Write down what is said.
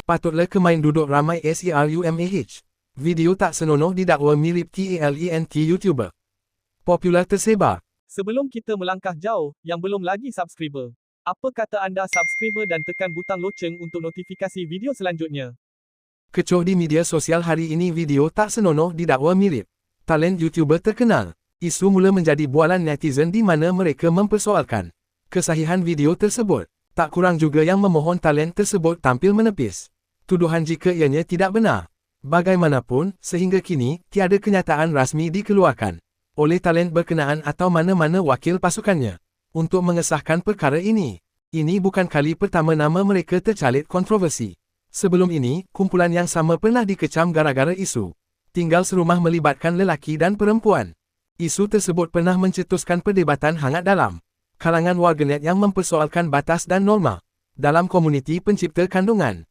Patutlah kemain duduk ramai SERUMAH. Video tak senonoh didakwa mirip TALENT YouTuber popular tersebar. Sebelum kita melangkah jauh, yang belum lagi subscriber, apa kata anda subscriber dan tekan butang loceng untuk notifikasi video selanjutnya? Kecoh di media sosial hari ini, video tak senonoh didakwa mirip talent YouTuber terkenal. Isu mula menjadi bualan netizen di mana mereka mempersoalkan kesahihan video tersebut. Tak kurang juga yang memohon talent tersebut tampil menepis tuduhan jika ianya tidak benar. Bagaimanapun, sehingga kini, tiada kenyataan rasmi dikeluarkan oleh talent berkenaan atau mana-mana wakil pasukannya untuk mengesahkan perkara ini. Ini bukan kali pertama nama mereka tercalit kontroversi. Sebelum ini, kumpulan yang sama pernah dikecam gara-gara isu tinggal serumah melibatkan lelaki dan perempuan. Isu tersebut pernah mencetuskan perdebatan hangat dalam kalangan warganet yang mempersoalkan batas dan norma dalam komuniti pencipta kandungan.